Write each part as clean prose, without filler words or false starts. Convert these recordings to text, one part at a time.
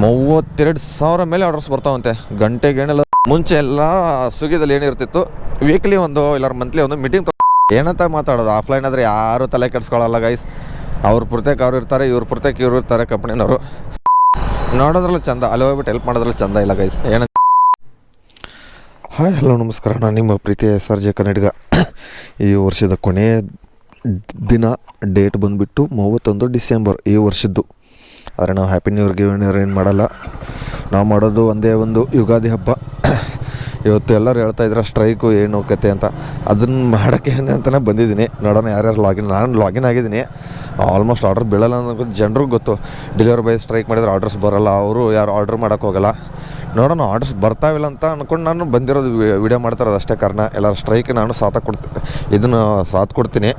32,000 ಮೇಲೆ ಆರ್ಡರ್ಸ್ ಬರ್ತಾವಂತೆ ಗಂಟೆಗೆ. ಏನೆಲ್ಲ ಮುಂಚೆ ಎಲ್ಲ ಸ್ವಿಗ್ಗಿದಲ್ಲಿ ಏನಿರ್ತಿತ್ತು, ವೀಕ್ಲಿ ಒಂದು ಇಲ್ಲ ಮಂತ್ಲಿ ಒಂದು ಮೀಟಿಂಗ್ ಏನಂತ ಮಾತಾಡೋದು. ಆಫ್ಲೈನ್ ಆದರೆ ಯಾರು ತಲೆ ಕೆಡಿಸ್ಕೊಳ್ಳಲ್ಲ ಗೈಸ್. ಅವ್ರ ಪುರ್ತಕ್ಕೆ ಅವ್ರು ಇರ್ತಾರೆ, ಇವ್ರ ಪುರ್ತಕ್ಕೆ ಇವ್ರು ಇರ್ತಾರೆ. ಕಂಪ್ನಿನವರು ನೋಡೋದ್ರಲ್ಲಿ ಚಂದ, ಅಲ್ಲಿ ಹೋಗ್ಬಿಟ್ಟು ಹೆಲ್ಪ್ ಮಾಡೋದ್ರಲ್ಲಿ ಚಂದ ಇಲ್ಲ ಗೈಸ್. ಹಾಯ್ ಹಲೋ ನಮಸ್ಕಾರ, ನಾನು ನಿಮ್ಮ ಪ್ರೀತಿಯ SRJ ಕನ್ನಡಿಗ. ಈ ವರ್ಷದ ಕೊನೆಯ ದಿನ ಡೇಟ್ ಬಂದುಬಿಟ್ಟು 31 ಡಿಸೆಂಬರ್ ಈ ವರ್ಷದ್ದು. ಆದರೆ ನಾವು ಹ್ಯಾಪಿ ನ್ಯೂ ಇಯರ್ ಗಿವ್ ಏನು ಮಾಡಲ್ಲ. ನಾವು ಮಾಡೋದು ಒಂದೇ ಒಂದು ಯುಗಾದಿ ಹಬ್ಬ. ಇವತ್ತು ಎಲ್ಲರೂ ಹೇಳ್ತಾಯಿದ್ರೆ ಸ್ಟ್ರೈಕು ಏನು ಕತೆ ಅಂತ. ಅದನ್ನು ಮಾಡೋಕ್ಕೆ ಅಂತಲೇ ಬಂದಿದ್ದೀನಿ. ನೋಡೋಣ ಯಾರ್ಯಾರು ನಾನು ಲಾಗಿನ್ ಆಗಿದ್ದೀನಿ. ಆಲ್ಮೋಸ್ಟ್ ಆರ್ಡರ್ ಬೀಳಲ್ಲ ಅನ್ನೋದು ಜನರಿಗೆ ಗೊತ್ತು. ಡೆಲಿವರಿ ಬಾಯ್ ಸ್ಟ್ರೈಕ್ ಮಾಡಿದ್ರೆ ಆರ್ಡರ್ಸ್ ಬರೋಲ್ಲ, ಅವರು ಯಾರು ಆರ್ಡ್ರ್ ಮಾಡೋಕ್ಕೆ ಹೋಗಲ್ಲ. ನೋಡೋಣ ಆರ್ಡರ್ಸ್ ಬರ್ತಾವಿಲ್ಲ ಅಂತ ಅಂದ್ಕೊಂಡು ನಾನು ಬಂದಿರೋದು ವಿಡಿಯೋ ಮಾಡ್ತಾರೋದು ಅಷ್ಟೇ ಕಾರಣ. ಎಲ್ಲರೂ ಸ್ಟ್ರೈಕ್ ನಾನು ಸಾಥ್ ಕೊಡ್ತೀನಿ.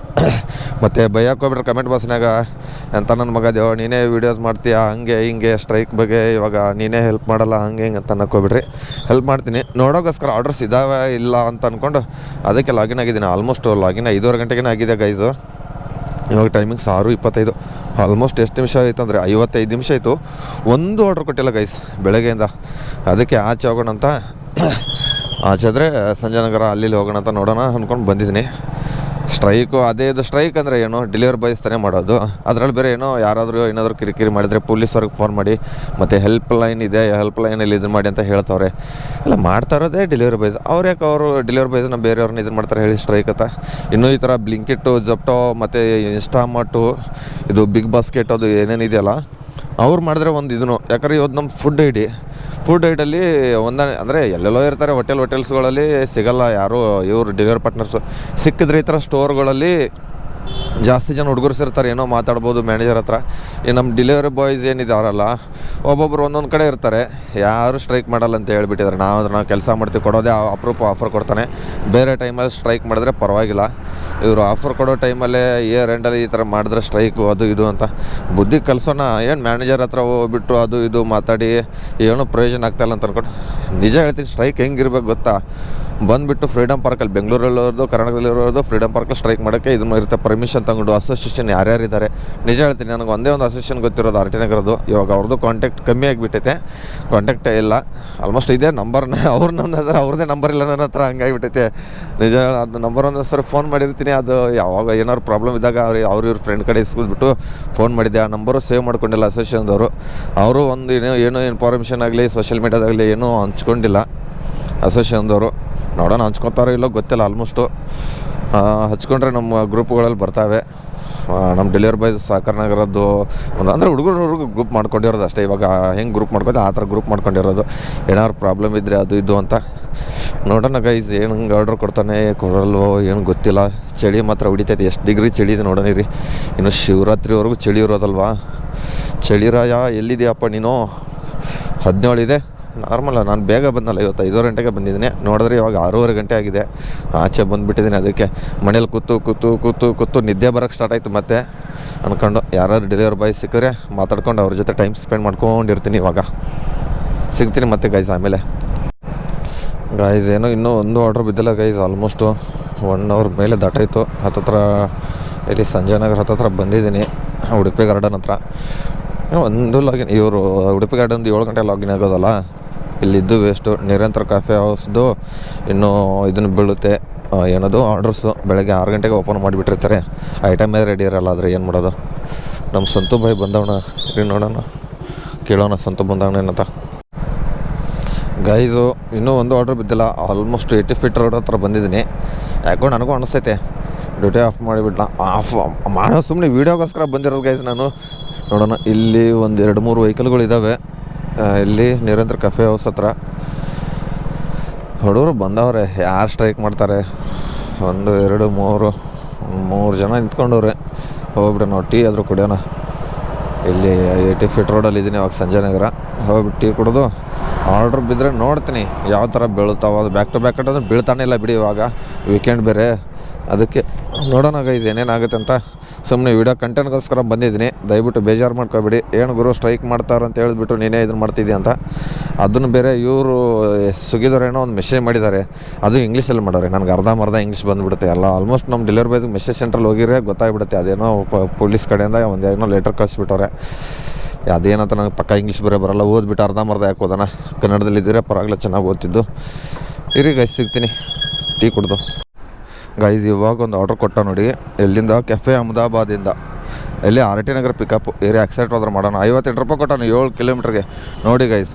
ಮತ್ತು ಬೈಯಕ್ಕೆ ಹೋಗ್ಬಿಟ್ರೆ ಕಮೆಂಟ್ ಬಾಕ್ಸ್ನಾಗ ಅಂತ ನನ್ನ ಮಗ ದೇವ ನೀನೇ ವೀಡಿಯೋಸ್ ಮಾಡ್ತೀಯಾ ಹಂಗೆ ಹಿಂಗೆ ಸ್ಟ್ರೈಕ್ ಬಗ್ಗೆ ಇವಾಗ ನೀನೇ ಹೆಲ್ಪ್ ಮಾಡಲ್ಲ ಹಂಗೆ ಹಿಂಗೆ ಅಂತ ಅನ್ನೋಕ್ಕೋಗ್ಬಿಡ್ರಿ. ಹೆಲ್ಪ್ ಮಾಡ್ತೀನಿ. ನೋಡೋಕ್ಕೋಸ್ಕರ ಆರ್ಡರ್ಸ್ ಇದ್ದಾವೆ ಇಲ್ಲ ಅಂತ ಅಂದ್ಕೊಂಡು ಅದಕ್ಕೆ ಲಾಗಿನ್ ಆಗಿದ್ದೀನಿ. ಆಲ್ಮೋಸ್ಟ್ ಲಾಗಿನ್ 5:30 ಗಂಟೆಗೆ ಆಗಿದೆ ಗೈಸು. ಇವಾಗ ಟೈಮಿಂಗ್ 6:25. ಆಲ್ಮೋಸ್ಟ್ ಎಷ್ಟು ನಿಮಿಷ ಆಯಿತು ಅಂದರೆ 55 ನಿಮಿಷ ಆಯಿತು. ಒಂದು ಆರ್ಡ್ರ್ ಕೊಟ್ಟಿಲ್ಲ ಗೈಸ್ ಬೆಳಗ್ಗೆಯಿಂದ. ಅದಕ್ಕೆ ಆಚೆ ಹೋಗೋಣ ಅಂತ, ಆಚೆ ಆದರೆ ಸಂಜಯನಗರ ಅಲ್ಲಿ ಹೋಗೋಣ ಅಂತ ನೋಡೋಣ ಅಂದ್ಕೊಂಡು ಬಂದಿದ್ದೀನಿ. ಸ್ಟ್ರೈಕು ಅದೇ ಇದು. ಸ್ಟ್ರೈಕ್ ಅಂದರೆ ಏನು, ಡೆಲಿವರಿ ಬಾಯ್ಸ್ ತಾನೇ ಮಾಡೋದು. ಅದರಲ್ಲಿ ಬೇರೆ ಏನೋ ಯಾರಾದರೂ ಏನಾದರೂ ಕಿರಿಕಿರಿ ಮಾಡಿದರೆ ಪೊಲೀಸವ್ರಿಗೆ ಫೋನ್ ಮಾಡಿ ಮತ್ತು ಹೆಲ್ಪ್ ಲೈನ್ ಇದೆ, ಹೆಲ್ಪ್ ಲೈನಲ್ಲಿ ಇದನ್ನು ಮಾಡಿ ಅಂತ ಹೇಳ್ತವ್ರೆ. ಎಲ್ಲ ಮಾಡ್ತಾ ಇರೋದೇ ಡೆಲಿವರಿ ಬಾಯ್ಸ್. ಅವ್ರು ಯಾಕೆ ಅವರು ಡೆಲಿವರಿ ಬಾಯ್ಸ್ನ ಬೇರೆಯವ್ರನ್ನ ಇದನ್ನು ಮಾಡ್ತಾರೆ ಹೇಳಿ ಸ್ಟ್ರೈಕ್ ಅಂತ. ಇನ್ನೂ ಈ ಥರ ಬ್ಲಿಂಕಿಟ್ಟು, ಜಪ್ಟೋ ಮತ್ತು ಇನ್ಸ್ಟಾಮಾರ್ಟು, ಇದು ಬಿಗ್ ಬಾಸ್ಕೆಟ್ ಅದು ಏನೇನಿದೆಯಲ್ಲ ಅವ್ರು ಮಾಡಿದ್ರೆ ಒಂದು ಇದನ್ನು. ಯಾಕಂದರೆ ಇವತ್ತು ನಮ್ಮ ಫುಡ್ ಐಡಲ್ಲಿ ಅಂದರೆ ಎಲ್ಲೆಲ್ಲೋ ಇರ್ತಾರೆ ಹೋಟೆಲ್ಸ್ಗಳಲ್ಲಿ ಸಿಗಲ್ಲ ಯಾರು ಇವರು ಡೆಲಿವರಿ ಪಾರ್ಟ್ನರ್ಸು. ಸಿಕ್ಕಿದ್ರೆ ಈ ಥರ ಸ್ಟೋರ್ಗಳಲ್ಲಿ ಜಾಸ್ತಿ ಜನ ಹುಡುಗರು ಸೇರ್ತಾರೆ, ಏನೋ ಮಾತಾಡ್ಬೋದು ಮ್ಯಾನೇಜರ್ ಹತ್ರ. ಈ ನಮ್ಮ ಡೆಲಿವರಿ ಬಾಯ್ಸ್ ಏನಿದಾರಲ್ಲ ಒಬ್ಬೊಬ್ರು ಒಂದೊಂದು ಕಡೆ ಇರ್ತಾರೆ, ಯಾರು ಸ್ಟ್ರೈಕ್ ಮಾಡಲ್ಲ ಅಂತ ಹೇಳ್ಬಿಟ್ಟಿದ್ದಾರೆ. ನಾವು ಕೆಲಸ ಮಾಡ್ತೀವಿ, ಕೊಡೋದೇ ಅಪರೂಪ ಆಫರ್ ಕೊಡ್ತಾನೆ. ಬೇರೆ ಟೈಮಲ್ಲಿ ಸ್ಟ್ರೈಕ್ ಮಾಡಿದ್ರೆ ಪರವಾಗಿಲ್ಲ. ಇವರು ಆಫರ್ ಕೊಡೋ ಟೈಮಲ್ಲೇ ಇಯರ್ ಎಂಡಲ್ಲಿ ಈ ಥರ ಮಾಡಿದ್ರೆ ಸ್ಟ್ರೈಕು ಅದು ಇದು ಅಂತ ಬುದ್ಧಿ ಕಲಿಸೋಣ. ಏನು ಮ್ಯಾನೇಜರ್ ಹತ್ರ ಹೋಗ್ಬಿಟ್ಟು ಅದು ಇದು ಮಾತಾಡಿ ಏನೂ ಪ್ರಯೋಜನ ಆಗ್ತಾಯಿಲ್ಲ ಅಂತ ಅಂದ್ಕೊಂಡು ನಿಜ ಹೇಳ್ತೀನಿ. ಸ್ಟ್ರೈಕ್ ಹೆಂಗಿರ್ಬೇಕು ಗೊತ್ತಾ, ಬಂದುಬಿಟ್ಟು ಫ್ರೀಡಮ್ ಪಾರ್ಕಲ್ಲಿ ಬೆಂಗಳೂರಲ್ಲಿರೋದು ಕರ್ನಾಟಕದಲ್ಲಿರೋದು ಫ್ರೀಡಮ್ ಪಾರ್ಕಲ್ಲಿ ಸ್ಟ್ರೈಕ್ ಮಾಡೋಕ್ಕೆ ಇದನ್ನು ಇರುತ್ತೆ. ಪರ್ಮಿಷನ್ ತಗೊಂಡು ಅಸೋಸಿಯೇಷನ್ ಯಾರ್ಯಾರಿದ್ದಾರೆ ನಿಜ ಹೇಳ್ತೀನಿ. ನನಗೆ ಒಂದೇ ಒಂದು ಅಸೋಸಿಯೇಷನ್ ಗೊತ್ತಿರೋದು RT ನಗರದ್ದು. ಇವಾಗ ಅವ್ರದ್ದು ಕಾಂಟ್ಯಾಕ್ಟ್ ಕಮ್ಮಿ ಆಗಿಬಿಟ್ಟೈತೆ, ಕಾಂಟ್ಯಾಕ್ಟೇ ಇಲ್ಲ. ಆಲ್ಮೋಸ್ಟ್ ಇದೇ ನಂಬರ್ನ ಅವ್ರು ನನ್ನ ಹತ್ರ, ಅವ್ರದ್ದೇ ನಂಬರ್ ಇಲ್ಲ ನನ್ನ ಹತ್ರ, ಹಂಗಾಗಿಬಿಟ್ಟೈತೆ ನಿಜ. ಅದು ನಂಬರ್ ಒಂದು ಸರಿ ಫೋನ್ ಮಾಡಿರ್ತೀನಿ, ಅದು ಯಾವಾಗ ಏನಾದ್ರು ಪ್ರಾಬ್ಲಮ್ ಇದ್ದಾಗ ಇವ್ರ ಫ್ರೆಂಡ್ ಕಡೆ ಇಸ್ಕೊಂಡ್ಬಿಟ್ಟು ಫೋನ್ ಮಾಡಿದ್ದೆ. ಆ ನಂಬರು ಸೇವ್ ಮಾಡ್ಕೊಂಡಿಲ್ಲ ಅಸೋಸಿಯೇಷನ್ದವರು. ಅವರು ಒಂದು ಏನೋ ಇನ್ಫಾರ್ಮೇಷನ್ ಆಗಲಿ ಸೋಷಿಯಲ್ ಮೀಡ್ಯಾದಾಗಲಿ ಏನೂ ಹಂಚ್ಕೊಂಡಿಲ್ಲ ಅಸೋಸಿಯೇಷನ್ದವರು. ನೋಡೋಣ ಹಂಚ್ಕೊತಾರೋ ಇಲ್ಲೋ ಗೊತ್ತಿಲ್ಲ. ಆಲ್ಮೋಸ್ಟು ಹಚ್ಕೊಂಡ್ರೆ ನಮ್ಮ ಗ್ರೂಪ್ಗಳಲ್ಲಿ ಬರ್ತಾವೆ. ನಮ್ಮ ಡೆಲಿವರಿ ಬಾಯ್ಸ್ ಸಹಕಾರ ನಗರದ್ದು ಒಂದು ಅಂದರೆ ಹುಡುಗರು ಗ್ರೂಪ್ ಮಾಡ್ಕೊಂಡಿರೋದು ಅಷ್ಟೇ. ಇವಾಗ ಹೆಂಗೆ ಗ್ರೂಪ್ ಮಾಡ್ಕೊಂಡು ಆ ಥರ ಗ್ರೂಪ್ ಮಾಡ್ಕೊಂಡಿರೋದು. ಏನಾದ್ರು ಪ್ರಾಬ್ಲಮ್ ಇದ್ದರೆ ಅದು ಇದು ಅಂತ ನೋಡೋಣ ಗೈಸ್. ಏನು ಹಂಗೆ ಆರ್ಡ್ರ್ ಕೊಡ್ತಾನೆ ಕೊಡಲ್ವೋ ಏನು ಗೊತ್ತಿಲ್ಲ. ಚಳಿ ಮಾತ್ರ ಹೊಡಿತೈತೆ. ಎಷ್ಟು ಡಿಗ್ರಿ ಚಳಿ ಇದೆ ನೋಡೋಣ ರೀ. ಇನ್ನು ಶಿವರಾತ್ರಿವರೆಗೂ ಚಳಿ ಇರೋದಲ್ವಾ. ಚಳಿರಾಯ ಎಲ್ಲಿದೆಯಪ್ಪ ನೀನು? 17 ಇದೆ. ನಾರ್ಮಲ್ಲ. ನಾನು ಬೇಗ ಬಂದಲ್ಲ, ಇವತ್ತು 5:30 ಗಂಟೆಗೆ ಬಂದಿದ್ದೀನಿ. ನೋಡಿದ್ರೆ ಇವಾಗ 6:30 ಗಂಟೆ ಆಗಿದೆ. ಆಚೆ ಬಂದುಬಿಟ್ಟಿದ್ದೀನಿ. ಅದಕ್ಕೆ ಮನೇಲಿ ಕೂತು ನಿದ್ದೆ ಬರೋಕ್ಕೆ ಸ್ಟಾರ್ಟ್ ಆಯಿತು ಮತ್ತೆ ಅಂದ್ಕೊಂಡು. ಯಾರಾದ್ರು ಡೆಲಿವರಿ ಬಾಯ್ ಸಿಕ್ಕಿದ್ರೆ ಮಾತಾಡ್ಕೊಂಡು ಅವ್ರ ಜೊತೆ ಟೈಮ್ ಸ್ಪೆಂಡ್ ಮಾಡ್ಕೊಂಡಿರ್ತೀನಿ. ಇವಾಗ ಸಿಗ್ತೀನಿ ಮತ್ತೆ ಗೈಸ್ ಆಮೇಲೆ. ಗೈಸ್ ಏನೋ ಇನ್ನೂ ಒಂದು ಆರ್ಡ್ರ್ ಬಿದ್ದಿಲ್ಲ ಗೈಸ್. ಆಲ್ಮೋಸ್ಟು 1 ಅವರ್ ಮೇಲೆ ದಾಟಾಯಿತು. ಹತ್ತತ್ರ ಇಲ್ಲಿ ಸಂಜಯನಗರ ಹತ್ತತ್ರ ಬಂದಿದ್ದೀನಿ, ಉಡುಪಿ ಗಾರ್ಡನ್ ಹತ್ರ. ಒಂದು ಲಾಗಿನ್ ಇವರು ಉಡುಪಿ ಗಾರ್ಡನ್ದು 7 ಗಂಟೆ ಲಾಗಿನ್ ಆಗೋದಲ್ಲ. ಇಲ್ಲಿದ್ದು ವೇಸ್ಟು. ನಿರಂತರ ಕಾಫಿ ಹೌಸ್ದು ಇನ್ನೂ ಇದನ್ನು ಬೀಳುತ್ತೆ ಏನದು ಆರ್ಡರ್ಸು. ಬೆಳಗ್ಗೆ 6 ಗಂಟೆಗೆ ಓಪನ್ ಮಾಡಿಬಿಟ್ಟಿರ್ತಾರೆ. ಐಟಮೇ ರೆಡಿ ಇರಲ್ಲ. ಆದರೆ ಏನು ಮಾಡೋದು. ನಮ್ಮ ಸಂತು ಬಾಯ್ ಬಂದವಣ ರೀ, ನೋಡೋಣ ಕೇಳೋಣ ಸಂತು ಬಂದವಣ ಏನಂತ. ಗೈಸು ಇನ್ನೂ ಒಂದು ಆರ್ಡ್ರ್ ಬಿದ್ದಿಲ್ಲ. ಆಲ್ಮೋಸ್ಟ್ 80 ಫೀಟ್ ರೋಡ್ ಹತ್ರ ಬಂದಿದ್ದೀನಿ. ಯಾಕೋ ನನಗೂ ಅನಿಸ್ತೈತೆ ಡ್ಯೂಟಿ ಆಫ್ ಮಾಡಿಬಿಡ್ಲ. ಆಫ್ ಮಾಡೋ ಸುಮ್ಮನೆ ವೀಡಿಯೋಗೋಸ್ಕರ ಬಂದಿರೋದು ಗೈಸ್ ನಾನು. ನೋಡೋಣ. ಇಲ್ಲಿ ಒಂದು 2-3 ವೆಹಿಕಲ್ಗಳಿದ್ದಾವೆ ಇಲ್ಲಿ ನಿರಂತರ ಕಫೆ ಹೌಸ್ ಹತ್ರ. ಹುಡುಗರು ಬಂದವ್ರೆ. ಯಾರು ಸ್ಟ್ರೈಕ್ ಮಾಡ್ತಾರೆ? 1 2 3 ಜನ ನಿಂತ್ಕೊಂಡವ್ರೆ. ಹೋಗ್ಬಿಟ್ಟು ನಾವು ಟೀ ಆದರೂ ಕುಡಿಯೋಣ. ಇಲ್ಲಿ 80 ಫೀಟ್ ರೋಡಲ್ಲಿ ಇದ್ದೀನಿ. ಇವಾಗ ಸಂಜಯನಗರ ಹೋಗ್ಬಿಟ್ಟು ಟೀ ಕುಡಿದು ಆರ್ಡ್ರ್ ಬಿದ್ದರೆ ನೋಡ್ತೀನಿ ಯಾವ ಥರ ಬೀಳುತ್ತಾವ. ಅದು ಬ್ಯಾಕ್ ಟು ಬ್ಯಾಕ್ ಅಂದರೆ ಬೀಳ್ತಾನೆ ಇಲ್ಲ ಬಿಡಿ. ಇವಾಗ ವೀಕೆಂಡ್ ಬೇರೆ, ಅದಕ್ಕೆ ನೋಡೋಣ ಗೈಸ್ ಏನೇನಾಗುತ್ತೆ ಅಂತ. ಸುಮ್ಮನೆ ವೀಡಿಯೋ ಕಂಟೆಂಟ್ಗೋಸ್ಕರ ಬಂದಿದ್ದೀನಿ. ದಯವಿಟ್ಟು ಬೇಜಾರು ಮಾಡ್ಕೊಬೇಡಿ. ಏನು ಗುರು ಸ್ಟ್ರೈಕ್ ಮಾಡ್ತಾರೆ ಅಂತ ಹೇಳಿಬಿಟ್ಟು ನೀನೇ ಇದನ್ನು ಮಾಡ್ತಿದ್ದೀಯ ಅಂತ. ಅದನ್ನು ಬೇರೆ ಇವರು ಸ್ವಿಗ್ಗಿದವ್ರೇನೋ ಒಂದು ಮೆಸೇಜ್ ಮಾಡಿದ್ದಾರೆ, ಅದು ಇಂಗ್ಲೀಷಲ್ಲಿ ಮಾಡೋರೆ. ನನಗೆ ಅರ್ಧಂಬರ್ಧ ಇಂಗ್ಲೀಷ್ ಬಂದುಬಿಡುತ್ತೆ ಎಲ್ಲ. ಆಲ್ಮೋಸ್ಟ್ ನಮ್ಮ ಡೆಲಿವರಿ ಬಾಯ್ಗೆ ಮೆಸೇಜ್ ಸೆಂಟ್ರಲ್ಲಿ ಹೋಗಿರೇ ಗೊತ್ತಾಗ್ಬಿಡುತ್ತೆ. ಅದೇನೋ ಪೊಲೀಸ್ ಕಡೆಯಿಂದ ಒಂದು ಏನೋ ಲೆಟರ್ ಕಳಿಸ್ಬಿಟ್ಟವ್ರೆ. ಅದೇನಂತ ನಂಗೆ ಪಕ್ಕ ಇಂಗ್ಲೀಷ್ ಬರೋ ಬರೋಲ್ಲ, ಓದ್ಬಿಟ್ಟು ಅರ್ಧಂಬರ್ಧ ಯಾಕೆ ಓದೋಣ, ಕನ್ನಡದಲ್ಲಿದ್ದರೆ ಪರವಾಗಿಲ್ಲ ಚೆನ್ನಾಗಿ ಓದ್ತಿದ್ದು. ಇರಿ ಗೈಸ್ ಸಿಗ್ತೀನಿ ಟೀ ಕುಡ್ದು. ಗೈಸ್ ಇವಾಗ ಒಂದು ಆರ್ಡ್ರ್ ಕೊಟ್ಟ ನೋಡಿ, ಎಲ್ಲಿಂದ ಕೆಫೆ ಅಹಮದಾಬಾದಿಂದ, ಎಲ್ಲಿ ಆರ್ ಟಿ ನಗರ ಪಿಕಪ್ ಏರಿಯಾ ಆಕ್ಸೈಟ್ ಹೋದ್ರೆ ಮಾಡೋಣ. 58 ರೂಪಾಯಿ ಕೊಟ್ಟಾನು 7 ಕಿಲೋಮೀಟ್ರಿಗೆ. ನೋಡಿ ಗೈಸ್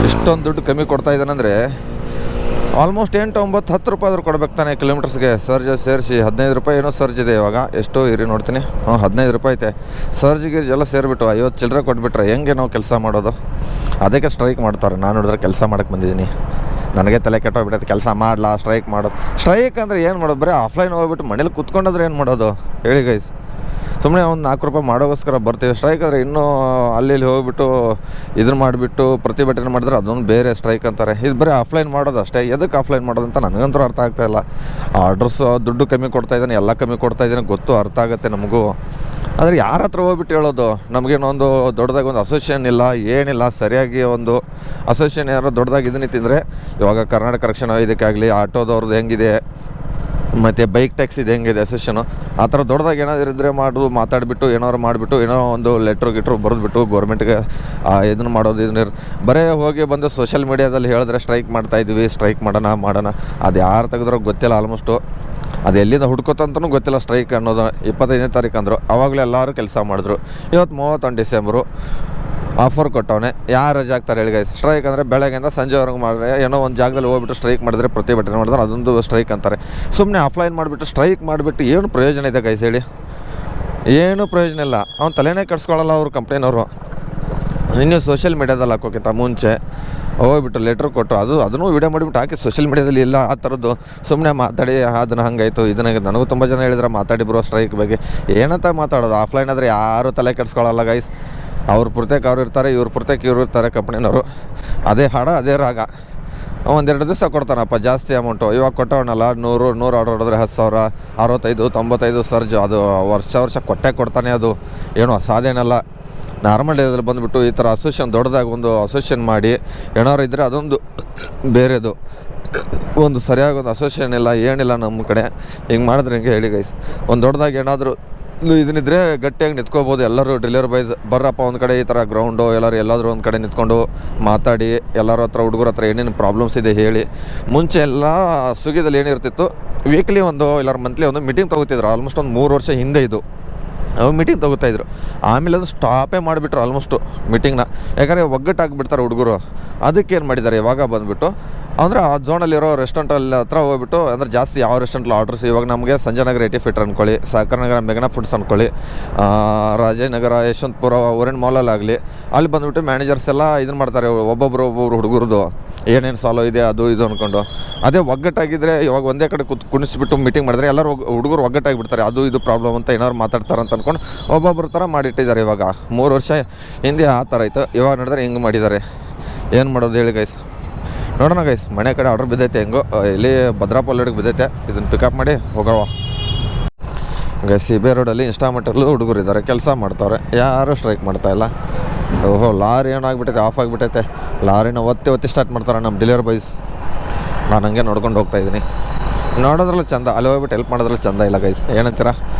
ಇಷ್ಟೊಂದು ದುಡ್ಡು ಕಮ್ಮಿ ಕೊಡ್ತಾ ಇದ್ದಾನಂದರೆ ಆಲ್ಮೋಸ್ಟ್ 8, 9, 10 ರೂಪಾಯಿ ಆದರೂ ಕೊಡ್ಬೇಕು ತಾನೆ ಕಿಲೋಮೀಟರ್ಸ್ಗೆ. ಸರ್ಜ್ ಸೇರಿಸಿ 15 ರೂಪಾಯಿ ಏನೋ ಸರ್ಜ್ ಇದೆ ಇವಾಗ. ಎಷ್ಟು ಇರಿ ನೋಡ್ತೀನಿ, 15 ರೂಪಾಯಿ ಐತೆ. ಸರ್ಜಿಗೆ ಎಲ್ಲ ಸೇರಿಬಿಟ್ಟು 50 ಚಿಲ್ಲರೆ ಕೊಟ್ಬಿಟ್ರೆ ಹೆಂಗೆ ನಾವು ಕೆಲಸ ಮಾಡೋದು? ಅದಕ್ಕೆ ಸ್ಟ್ರೈಕ್ ಮಾಡ್ತಾರೆ. ನಾನು ನೋಡಿದ್ರೆ ಕೆಲಸ ಮಾಡೋಕ್ಕೆ ಬಂದಿದ್ದೀನಿ, ನನಗೆ ತಲೆ ಕೆಟ್ಟೋಗ್ಬಿಟ್ಟೈತೆ. ಕೆಲಸ ಮಾಡಲ್ಲ, ಸ್ಟ್ರೈಕ್ ಮಾಡೋದು. ಸ್ಟ್ರೈಕ್ ಅಂದರೆ ಏನು ಮಾಡೋದು? ಬರೀ ಆಫ್ಲೈನ್ ಹೋಗ್ಬಿಟ್ಟು ಮನೇಲಿ ಕುತ್ಕೊಂಡಾದ್ರೆ ಏನು ಮಾಡೋದು ಹೇಳಿ ಗೈಸ್? ಸುಮ್ಮನೆ ಒಂದು 4 ರೂಪಾಯಿ ಮಾಡೋಗೋಸ್ಕರ ಬರ್ತೀವಿ. ಸ್ಟ್ರೈಕ್ ಅಂದರೆ ಇನ್ನೂ ಅಲ್ಲಿ ಹೋಗ್ಬಿಟ್ಟು ಇದನ್ನು ಮಾಡಿಬಿಟ್ಟು ಪ್ರತಿಭಟನೆ ಮಾಡಿದ್ರೆ ಅದೊಂದು ಬೇರೆ ಸ್ಟ್ರೈಕ್ ಅಂತಾರೆ. ಇದು ಬರೀ ಆಫ್ಲೈನ್ ಮಾಡೋದು ಅಷ್ಟೇ. ಎದಕ್ಕೆ ಆಫ್ಲೈನ್ ಮಾಡೋದು ಅಂತ ನನಗಂತೂ ಅರ್ಥ ಆಗ್ತಾಯಿಲ್ಲ. ಆರ್ಡ್ರಸ್ ದುಡ್ಡು ಕಮ್ಮಿ ಕೊಡ್ತಾಯಿದ್ದಾನೆ, ಎಲ್ಲ ಕಮ್ಮಿ ಕೊಡ್ತಾಯಿದ್ದಾನೆ ಗೊತ್ತು, ಅರ್ಥ ಆಗುತ್ತೆ ನಮಗೂ. ಆದರೆ ಯಾರ ಹತ್ರ ಹೋಗ್ಬಿಟ್ಟು ಹೇಳೋದು? ನಮಗೇನೊಂದು ದೊಡ್ಡದಾಗಿ ಒಂದು ಅಸೋಸಿಯೇಷನ್ ಇಲ್ಲ, ಏನಿಲ್ಲ. ಸರಿಯಾಗಿ ಒಂದು ಅಸೋಸಿಯೇಷನ್ ಯಾರು ದೊಡ್ಡದಾಗಿ ಇದನ್ನ ತಿಂದರೆ, ಇವಾಗ ಕರ್ನಾಟಕ ರಕ್ಷಣಾ ವೇದಿಕೆ ಆಟೋದವ್ರದ್ದು ಹೆಂಗಿದೆ, ಮತ್ತು ಬೈಕ್ ಟ್ಯಾಕ್ಸಿದು ಹೆಂಗಿದೆ ಅಸೋಸಿಯೇಷನು, ಆ ಥರ ದೊಡ್ಡದಾಗಿ ಏನಾದರೂ ಇದ್ದರೆ ಮಾತಾಡಿಬಿಟ್ಟು ಏನಾದ್ರು ಮಾಡಿಬಿಟ್ಟು ಏನೋ ಒಂದು ಲೆಟ್ರು ಬರೆದ್ಬಿಟ್ಟು ಗೌರ್ಮೆಂಟ್ಗೆ ಇದನ್ನು ಮಾಡೋದು. ಬರೀ ಹೋಗಿ ಬಂದು ಸೋಷಿಯಲ್ ಮೀಡಿಯಾದಲ್ಲಿ ಹೇಳಿದ್ರೆ ಸ್ಟ್ರೈಕ್ ಮಾಡ್ತಾಯಿದ್ವಿ, ಸ್ಟ್ರೈಕ್ ಮಾಡೋಣ ಅದು ಯಾರು ತೆಗೆದ್ರೋ ಗೊತ್ತಿಲ್ಲ. ಆಲ್ಮೋಸ್ಟು ಅದು ಎಲ್ಲಿಂದ ಹುಡ್ಕೋತಂತನೂ ಗೊತ್ತಿಲ್ಲ ಸ್ಟ್ರೈಕ್ ಅನ್ನೋದು. 25ನೇ ತಾರೀಕು ಅಂದರು, ಆವಾಗಲೇ ಎಲ್ಲರೂ ಕೆಲಸ ಮಾಡಿದ್ರು. ಇವತ್ತು 31 ಡಿಸೆಂಬರು ಆಫರ್ ಕೊಟ್ಟವನೆ. ಯಾರು ರಜೆ ಆಗ್ತಾರೆ ಹೇಳಿ ಗೈಸ್? ಸ್ಟ್ರೈಕ್ ಅಂದರೆ ಬೆಳಗ್ಗೆಯಿಂದ ಸಂಜೆವರೆಗೂ ಮಾಡಿದ್ರೆ, ಏನೋ ಒಂದು ಜಾಗದಲ್ಲಿ ಹೋಗ್ಬಿಟ್ಟು ಸ್ಟ್ರೈಕ್ ಮಾಡಿದ್ರೆ, ಪ್ರತಿಭಟನೆ ಮಾಡಿದ್ರೆ ಅದೊಂದು ಸ್ಟ್ರೈಕ್ ಅಂತಾರೆ. ಸುಮ್ಮನೆ ಆಫ್ಲೈನ್ ಮಾಡಿಬಿಟ್ಟು ಸ್ಟ್ರೈಕ್ ಮಾಡಿಬಿಟ್ಟು ಏನು ಪ್ರಯೋಜನ ಇದೆ ಗೈಸ್ ಹೇಳಿ? ಏನೂ ಪ್ರಯೋಜನ ಇಲ್ಲ. ಅವ್ನು ತಲೆನೇ ಕೆಡಿಸ್ಕೊಳ್ಳಲ್ಲ ಅವ್ರು ಕಂಪ್ನಿಯವರು. ಇನ್ನೂ ಸೋಷಿಯಲ್ ಮೀಡ್ಯಾದಲ್ಲಿ ಹಾಕೋಕ್ಕಿಂತ ಮುಂಚೆ ಹೋಗ್ಬಿಟ್ಟು ಲೆಟ್ರ್ ಕೊಟ್ಟರು, ಅದನ್ನು ವೀಡಿಯೋ ಮಾಡಿಬಿಟ್ಟು ಹಾಕಿ ಸೋಷಿಯಲ್ ಮೀಡ್ಯಾದಲ್ಲಿ ಇಲ್ಲ ಆ ಥರದ್ದು. ಸುಮ್ಮನೆ ಮಾತಾಡಿ ಅದನ್ನು ಹಂಗಾಯಿತು ಇದನ್ನಾಗ. ನನಗೂ ತುಂಬ ಜನ ಹೇಳಿದ್ರೆ ಮಾತಾಡಿ ಬ್ರೋ ಸ್ಟ್ರೈಕ್ ಬಗ್ಗೆ. ಏನಂತ ಮಾತಾಡೋದು? ಆಫ್ಲೈನ್ ಆದರೆ ಯಾರೂ ತಲೆ ಕೆಡಿಸ್ಕೊಳ್ಳಲ್ಲ ಗೈಸ್. ಅವ್ರ ಪುರ್ತಕ್ಕೆ ಅವ್ರು ಇರ್ತಾರೆ, ಇವ್ರ ಪುರ್ತಕ್ಕೆ ಇವ್ರು ಇರ್ತಾರೆ ಕಂಪ್ನಿನವರು. ಅದೇ ಹಾಡ ಅದೇ ರಾಗ. 1-2 ದಿವಸ ಕೊಡ್ತಾನಪ್ಪ ಜಾಸ್ತಿ ಅಮೌಂಟು. ಇವಾಗ ಕೊಟ್ಟವನಲ್ಲ 100 ಆರ್ಡರ್ ಹೊಡೆದ್ರೆ 10,000, 65, 95 ಸರ್ಜು. ಅದು ವರ್ಷ ಕೊಟ್ಟೆ ಕೊಡ್ತಾನೆ. ಅದು ಏನು ಅಸಾಧ್ಯನಲ್ಲ. ನಾರ್ಮಲ್ ಡೇದಲ್ಲಿ ಬಂದುಬಿಟ್ಟು ಈ ಥರ ಅಸೋಸಿಯೇಷನ್ ದೊಡ್ಡದಾಗಿ ಒಂದು ಅಸೋಸಿಯೇಷನ್ ಮಾಡಿ ಏನಾದ್ರು ಇದ್ದರೆ ಅದೊಂದು ಬೇರೆದು. ಒಂದು ಸರಿಯಾಗಿ ಒಂದು ಅಸೋಸಿಯೇಷನ್ ಇಲ್ಲ, ಏನಿಲ್ಲ ನಮ್ಮ ಕಡೆ. ಹಿಂಗೆ ಮಾಡಿದ್ರೆ ಹಿಂಗೆ ಹೇಳಿ ಗೈಸ್? ಒಂದು ದೊಡ್ಡದಾಗಿ ಏನಾದರೂ ಇದನ್ನಿದ್ರೆ ಗಟ್ಟಿಯಾಗಿ ನಿಂತ್ಕೋಬೋದು. ಎಲ್ಲರೂ ಡೆಲಿವರಿ ಬಾಯ್ಸ್ ಬರ್ರಪ್ಪ ಒಂದು ಕಡೆ, ಈ ಥರ ಗ್ರೌಂಡು ಎಲ್ಲಾದರೂ ಒಂದು ಕಡೆ ನಿಂತ್ಕೊಂಡು ಮಾತಾಡಿ ಎಲ್ಲರ ಹತ್ರ, ಹುಡುಗರ ಹತ್ರ ಏನೇನು ಪ್ರಾಬ್ಲಮ್ಸ್ ಇದೆ ಹೇಳಿ. ಮುಂಚೆ ಎಲ್ಲ ಸ್ವಿಗ್ಗಿದಲ್ಲಿ ಏನಿರ್ತಿತ್ತು, ವೀಕ್ಲಿ ಇಲ್ಲಾರ ಮಂತ್ಲಿ ಒಂದು ಮೀಟಿಂಗ್ ತೊಗೋತಿದ್ರು. ಆಲ್ಮೋಸ್ಟ್ ಒಂದು 3 ವರ್ಷ ಹಿಂದೆ ಇದು ಮೀಟಿಂಗ್ ತೊಗೋತಾಯಿದ್ರು. ಆಮೇಲೆ ಅದು ಸ್ಟಾಪೇ ಮಾಡಿಬಿಟ್ರು ಆಲ್ಮೋಸ್ಟು ಮೀಟಿಂಗ್ನ. ಯಾಕಂದರೆ ಒಗ್ಗಟ್ಟಾಗಿಬಿಡ್ತಾರೆ ಹುಡುಗರು. ಅದಕ್ಕೇನು ಮಾಡಿದ್ದಾರೆ ಇವಾಗ ಬಂದುಬಿಟ್ಟು ಅಂದರೆ ಆ ಝೋನಲ್ಲಿರೋ ರೆಸ್ಟೋರೆಂಟಲ್ಲಿ ಹತ್ರ ಹೋಗ್ಬಿಟ್ಟು, ಅಂದರೆ ಜಾಸ್ತಿ ಯಾವ ರೆಸ್ಟೋರೆಂಟಲ್ಲಿ ಆರ್ಡ್ರಸ್, ಇವಾಗ ನಮಗೆ ಸಂಜಯನಗರ 85 ಅಂದ್ಕೊಳ್ಳಿ, ಸಹಕಾರ ನಗರ ಮೆಗನಾ ಫುಡ್ಸ್ ಅಂದ್ಕೊಳ್ಳಿ, ರಾಜನಗರ ಯಶವಂತಪುರ ಓರೆಂಟ್ ಮಾಲಲ್ಲಾಗಲಿ, ಅಲ್ಲಿ ಬಂದುಬಿಟ್ಟು ಮ್ಯಾನೇಜರ್ಸ್ ಎಲ್ಲ ಇದನ್ನು ಮಾಡ್ತಾರೆ. ಒಬ್ಬೊಬ್ಬರು ಹುಡುಗರದು ಏನೇನು ಸಾಲೋ ಇದೆ ಅದು ಇದು ಅಂದ್ಕೊಂಡು. ಅದೇ ಒಗ್ಗಟ್ಟಾಗಿದ್ದರೆ ಇವಾಗ ಒಂದೇ ಕಡೆ ಕುಣಿಸ್ಬಿಟ್ಟು ಮೀಟಿಂಗ್ ಮಾಡಿದ್ರೆ ಎಲ್ಲರೂ ಹುಡುಗರು ಒಗ್ಗಟ್ಟಾಗಿಬಿಡ್ತಾರೆ. ಅದು ಇದು ಪ್ರಾಬ್ಲಮ್ ಅಂತ ಏನಾದ್ರು ಮಾತಾಡ್ತಾರೆ ಅಂತ ಅಂದ್ಕೊಂಡು ಒಬ್ಬೊಬ್ಬರ ಥರ ಮಾಡಿಟ್ಟಿದ್ದಾರೆ. ಇವಾಗ 3 ವರ್ಷ ಹಿಂದೆ ಆ ಥರ ಇತ್ತು, ಇವಾಗ ನೋಡಿದ್ರೆ ಹಿಂಗೆ ಮಾಡಿದ್ದಾರೆ. ಏನು ಮಾಡೋದು ಹೇಳಿ ಗೈಸ್? ನೋಡೋಣ ಗೈಸ್. ಮನೆ ಕಡೆ ಆರ್ಡ್ರ್ ಬಿದ್ದೈತೆ ಹೆಂಗೋ, ಇಲ್ಲಿ ಭದ್ರಾಪಲ್ಲಿಗೆ ಬಿದ್ದೈತೆ. ಇದನ್ನು ಪಿಕಪ್ ಮಾಡಿ ಹೋಗವ ಗೈಸ್. CBI ರೋಡಲ್ಲಿ ಇನ್ಸ್ಟಾಮೆಂಟಲ್ಲೂ ಹುಡುಗರು ಇದ್ದಾರೆ, ಕೆಲಸ ಮಾಡ್ತಾವ್ರೆ, ಯಾರೂ ಸ್ಟ್ರೈಕ್ ಮಾಡ್ತಾಯಿಲ್ಲ. ಓಹೋ, ಲಾರಿ ಏನಾಗ್ಬಿಟ್ಟೈತೆ, ಆಫ್ ಆಗಿಬಿಟ್ಟೈತೆ. ಲಾರಿನ ಒತ್ತಿ ಸ್ಟಾರ್ಟ್ ಮಾಡ್ತಾರೆ ನಮ್ಮ ಡೆಲಿವರಿ ಬಾಯ್ಸ್. ನಾನು ಹಂಗೆ ನೋಡ್ಕೊಂಡು ಹೋಗ್ತಾಯಿದ್ದೀನಿ. ನೋಡೋದ್ರಲ್ಲಿ ಚಂದ, ಅಲ್ಲಿ ಹೋಗ್ಬಿಟ್ಟು ಹೆಲ್ಪ್ ಮಾಡೋದ್ರಲ್ಲಿ ಚಂದ ಇಲ್ಲ ಗೈಸ್. ಏನಂತೀರ?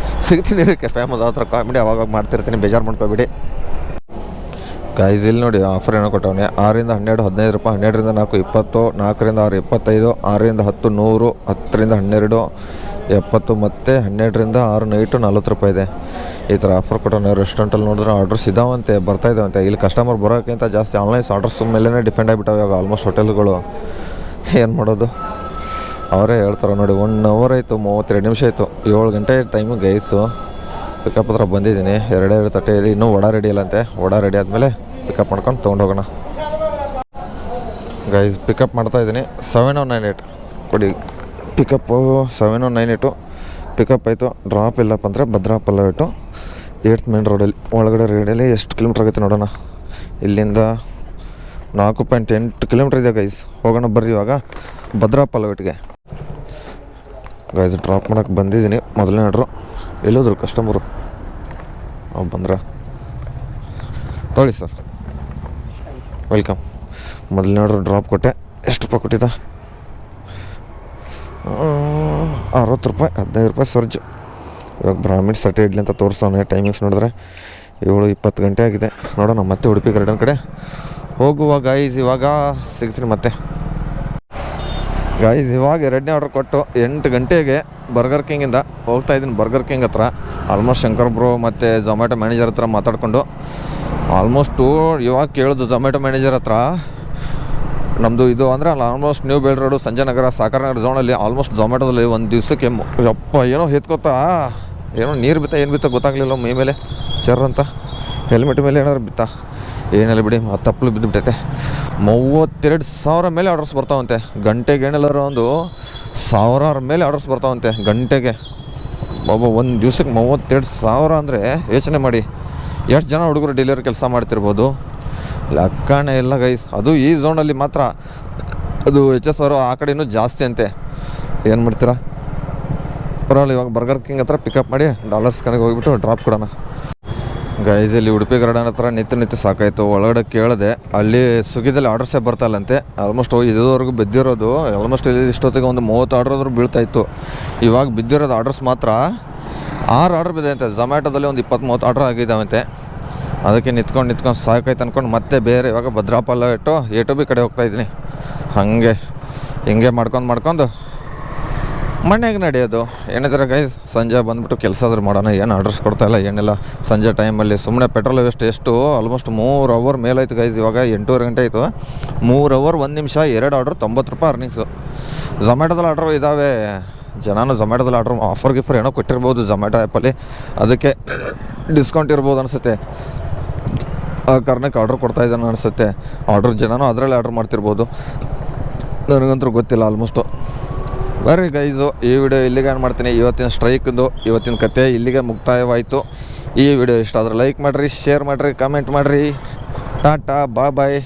ಸಿಗ್ತೀನಿ ರೀ ಕೆಫೆ ಅಹಮದಾಬಾದ್ ಹತ್ರ. ಕಾಮಿಡಿ ಅವಾಗ ಮಾಡ್ತಿರ್ತೀನಿ, ಬೇಜಾರು ಮಾಡ್ಕೊಬೇಡಿ ಗೈಸ್. ಇಲ್ಲಿ ನೋಡಿ ಆಫರ್ ಏನೋ ಕೊಟ್ಟವನೆ. 6ರಿಂದ 12 15 ರೂಪಾಯಿ, 12ರಿಂದ 4 20, 4ರಿಂದ 6 25, 6ರಿಂದ 10 100, 10ರಿಂದ 12 70, ಮತ್ತು 12ರಿಂದ 6 ನೈಟು 40 ರೂಪಾಯಿ ಇದೆ. ಈ ಥರ ಆಫರ್ ಕೊಟ್ಟವನೆ. ರೆಸ್ಟೋರೆಂಟಲ್ಲಿ ನೋಡಿದ್ರೆ ಆರ್ಡ್ರಸ್ ಇದಾವಂತೆ, ಬರ್ತಾಯಿದ್ದಾವಂತೆ. ಇಲ್ಲಿ ಕಸ್ಟಮರ್ ಬರೋಕ್ಕಿಂತ ಜಾಸ್ತಿ ಆನ್ಲೈನ್ಸ್ ಆರ್ಡ್ರಸ್ ಮೇಲೇ ಡಿಪೆಂಡ್ ಆಗಿಬಿಟ್ಟಾವೆ ಇವಾಗ ಆಲ್ಮೋಸ್ಟ್ ಹೋಟೆಲ್ಗಳು. ಏನು ಮಾಡೋದು? ಅವರೇ ಹೇಳ್ತಾರೆ ನೋಡಿ. 1 ಅವರ್ ಆಯಿತು, 32 ನಿಮಿಷ ಆಯಿತು, 7 ಗಂಟೆ ಟೈಮು ಗೈಸು. ಪಿಕಪ್ ಹತ್ರ ಬಂದಿದ್ದೀನಿ. 2:30 ಇನ್ನೂ ವಡ ರೆಡಿ ಇಲ್ಲಂತೆ. ವಡ ರೆಡಿ ಆದಮೇಲೆ ಪಿಕಪ್ ಮಾಡ್ಕೊಂಡು ತೊಗೊಂಡು ಹೋಗೋಣ ಗೈಸ್. ಪಿಕಪ್ ಮಾಡ್ತಾಯಿದ್ದೀನಿ. 7098 ಕೊಡಿ. ಪಿಕಪ್ಪು 7098 ಪಿಕಪ್ ಆಯಿತು. ಡ್ರಾಪ್ ಇಲ್ಲಪ್ಪ ಅಂದರೆ ಭದ್ರಾಪಲ್ಲವಿಟ್ಟು 8th ಮೇನ್ ರೋಡಲ್ಲಿ ಒಳಗಡೆ ರೇಡಿಯಲ್ಲಿ ಎಷ್ಟು ಕಿಲೋಮೀಟ್ರ್ ಆಗುತ್ತೆ ನೋಡೋಣ. ಇಲ್ಲಿಂದ 4.8 ಕಿಲೋಮೀಟ್ರ್ ಇದೆ ಗೈಸ್. ಹೋಗೋಣ ಬರ್ರಿ ಇವಾಗ ಭದ್ರಾಪಲ್ಲವಿಟ್ಟಿಗೆ ಗೈಸ್. ಡ್ರಾಪ್ ಮಾಡೋಕ್ಕೆ ಬಂದಿದ್ದೀನಿ. ಮೊದಲನೇ ಆರ್ಡ್ರು ಎಲ್ಲೋದ್ರು ಕಸ್ಟಮರು? ಬಂದ್ರ ತೊಗೊಳ್ಳಿ ಸರ್, ವೆಲ್ಕಮ್. ಮೊದಲನೇ ಆರ್ಡ್ರು ಡ್ರಾಪ್ ಕೊಟ್ಟೆ. ಎಷ್ಟು ರೂಪಾಯಿ ಕೊಟ್ಟಿದ್ದ? 60 ರೂಪಾಯಿ, 15 ರೂಪಾಯಿ ಸರ್ಜ್. ಇವಾಗ ಬ್ರಾಹ್ಮಿಣ್ಸ್ 30 ಇಡ್ಲಿ ಅಂತ ತೋರಿಸೋನೆ. ಟೈಮಿಂಗ್ಸ್ ನೋಡಿದ್ರೆ 7:20 ಗಂಟೆ ಆಗಿದೆ. ನೋಡೋಣ ಮತ್ತೆ ಉಡುಪಿ ಗಾರ್ಡನ್ ಕಡೆ ಹೋಗುವ ಗಾಯ್ಸ್. ಇವಾಗ ಸಿಗ್ತೀನಿ ಮತ್ತೆ ಗಾಯ್ಸ್. ಇವಾಗ 2ನೇ ಆರ್ಡ್ರ್ ಕೊಟ್ಟು 8 ಗಂಟೆಗೆ ಬರ್ಗರ್ ಕಿಂಗಿಂದ ಹೋಗ್ತಾಯಿದ್ದೀನಿ ಬರ್ಗರ್ ಕಿಂಗ್ ಹತ್ರ. ಆಲ್ಮೋಸ್ಟ್ ಶಂಕರ್ ಬ್ರೋ ಮತ್ತು ಝೊಮ್ಯಾಟೊ ಮ್ಯಾನೇಜರ್ ಹತ್ರ ಮಾತಾಡಿಕೊಂಡು ಆಲ್ಮೋಸ್ಟು ಇವಾಗ ಕೇಳೋದು ಝೊಮ್ಯಾಟೊ ಮ್ಯಾನೇಜರ್ ಹತ್ರ ನಮ್ಮದು ಇದು ಅಂದರೆ ಅಲ್ಲಿ almost new BEL road Sanjayanagar Sahakarnagar ಝೋನಲ್ಲಿ ಆಲ್ಮೋಸ್ಟ್ ಝೊಮ್ಯಾಟೊದಲ್ಲಿ ಒಂದು ದಿವಸಕ್ಕೆ ಯಪ್ಪ ಏನೋ ಎತ್ಕೋತಾ ಏನೋ ನೀರು ಬಿತ್ತಾ ಏನು ಬಿತ್ತಾ ಗೊತ್ತಾಗಲಿಲ್ಲ ಮೈ ಮೇಲೆ ಚರ್ ಅಂತ ಹೆಲ್ಮೆಟ್ ಮೇಲೆ ಏನಾದ್ರು ಬಿತ್ತಾ ಏನೆಲ್ಲ ಬಿಡಿ ತಪ್ಪಲು ಬಿದ್ದುಬಿಟ್ಟೈತೆ. 32,000 ಮೇಲೆ ಆರ್ಡರ್ಸ್ ಬರ್ತಾವಂತೆ ಗಂಟೆಗೆ. ಏನೆಲ್ಲರೂ ಒಂದು 1,000 ಮೇಲೆ ಆರ್ಡರ್ಸ್ ಬರ್ತಾವಂತೆ ಗಂಟೆಗೆ. ಒಂದು ದಿವ್ಸಕ್ಕೆ 32,000 ಅಂದರೆ ಯೋಚನೆ ಮಾಡಿ ಎಷ್ಟು ಜನ ಹುಡುಗರು ಡೆಲಿವರಿ ಕೆಲಸ ಮಾಡ್ತಿರ್ಬೋದು. ಲೆಕ್ಕನೇ ಇಲ್ಲ ಗೈಸ್. ಅದು ಈ ಝೋನಲ್ಲಿ ಮಾತ್ರ. ಅದು HS ಅವರು ಆ ಕಡೆ ಇನ್ನೂ ಜಾಸ್ತಿ ಅಂತೆ. ಏನು ಮಾಡ್ತೀರಾ ಪರವಾಗಿಲ್ಲ. ಇವಾಗ ಬರ್ಗರ್ ಕಿಂಗ್ ಹತ್ರ ಪಿಕಪ್ ಮಾಡಿ ಡಾಲರ್ಸ್ ಕನೆಗೆ ಹೋಗಿಬಿಟ್ಟು ಡ್ರಾಪ್ ಕೊಡೋಣ ಗೈಸ್. ಇಲ್ಲಿ ಉಡುಪಿ ಗಾರ್ಡನ್ ಹತ್ರ ನಿಂತು ಸಾಕಾಯಿತು. ಒಳಗಡೆ ಕೇಳಿದೆ, ಅಲ್ಲಿ ಸ್ವಿಗ್ಗಿದಲ್ಲಿ ಆರ್ಡರ್ಸೇ ಬರ್ತಾಯಿಲ್ಲಂತೆ. ಆಲ್ಮೋಸ್ಟ್ ಇದುವರೆಗೂ ಬಿದ್ದಿರೋದು ಆಲ್ಮೋಸ್ಟ್ ಇಲ್ಲಿ ಇಷ್ಟೊತ್ತಿಗೆ ಒಂದು 30 ಆರ್ಡ್ರ್ ಬೀಳ್ತಾಯಿತ್ತು. ಇವಾಗ ಬಿದ್ದಿರೋದು ಆರ್ಡರ್ಸ್ ಮಾತ್ರ 6 ಆರ್ಡ್ರ್ ಬಿದ್ದೆ ಅಂತೆ. ಝೊಮ್ಯಾಟೊದಲ್ಲಿ ಒಂದು 20-30 ಆರ್ಡ್ರ್ ಆಗಿದ್ದಾವಂತೆ. ಅದಕ್ಕೆ ನಿಂತ್ಕೊಂಡು ಸಾಕಾಯ್ತು ಅಂದ್ಕೊಂಡು ಮತ್ತೆ ಬೇರೆ ಇವಾಗ ಭದ್ರಾಪಲ್ಲ ಇಟ್ಟು A to B ಕಡೆ ಹೋಗ್ತಾಯಿದ್ದೀನಿ. ಹಿಂಗೆ ಮಾಡ್ಕೊಂಡು ಮನೆಗೆ ನಡೆಯೋದು. ಏನಿದ್ರೆ ಗೈಸ್ ಸಂಜೆ ಬಂದುಬಿಟ್ಟು ಕೆಲಸ ಆದರೂ ಮಾಡೋಣ. ಏನು ಆರ್ಡರ್ಸ್ ಕೊಡ್ತಾಯಿಲ್ಲ ಏನಿಲ್ಲ. ಸಂಜೆ ಟೈಮಲ್ಲಿ ಸುಮ್ಮನೆ ಪೆಟ್ರೋಲ್ ಎಷ್ಟು ಆಲ್ಮೋಸ್ಟ್ 3 ಅವರ್ ಮೇಲಾಯ್ತು ಗೈಸ್. ಇವಾಗ 8:30 ಗಂಟೆ ಆಯಿತು. 3 ಅವರ್ 1 ನಿಮಿಷ 2 ಆರ್ಡ್ರ್ 90 ರೂಪಾಯಿ ಅರ್ನಿಂಗ್ಸು. ಝೊಮ್ಯಾಟೊದಲ್ಲಿ ಆರ್ಡ್ರ್ ಇದ್ದಾವೆ. ಜನನು ಝೊಮ್ಯಾಟೊದಲ್ಲಿ ಆರ್ಡ್ರ್ ಆಫರ್ ಏನೋ ಕೊಟ್ಟಿರ್ಬೋದು ಝೊಮ್ಯಾಟೊ ಆ್ಯಪಲ್ಲಿ. ಅದಕ್ಕೆ ಡಿಸ್ಕೌಂಟ್ ಇರ್ಬೋದು ಅನಿಸುತ್ತೆ. ಆ ಕಾರಣಕ್ಕೆ ಆರ್ಡ್ರ್ ಕೊಡ್ತಾಯಿದ್ದಾನೆ ಅನಿಸುತ್ತೆ. ಜನನೂ ಅದರಲ್ಲೇ ಆರ್ಡ್ರ್ ಮಾಡ್ತಿರ್ಬೋದು. ನನಗಂತೂ ಗೊತ್ತಿಲ್ಲ ಆಲ್ಮೋಸ್ಟು. ಬರ್ರಿ ಗೈಸು, ಈ ವಿಡಿಯೋ ಇಲ್ಲಿಗೆ ಏನು ಮಾಡ್ತೀನಿ. ಇವತ್ತಿನ ಸ್ಟ್ರೈಕ್ದು ಇವತ್ತಿನ ಕತೆ ಇಲ್ಲಿಗೆ ಮುಕ್ತಾಯವಾಯಿತು. ಈ ವಿಡಿಯೋ ಇಷ್ಟ ಆದರೆ ಲೈಕ್ ಮಾಡಿರಿ, ಶೇರ್ ಮಾಡಿರಿ, ಕಮೆಂಟ್ ಮಾಡಿರಿ. ಟಾಟಾ ಬಾಯ್.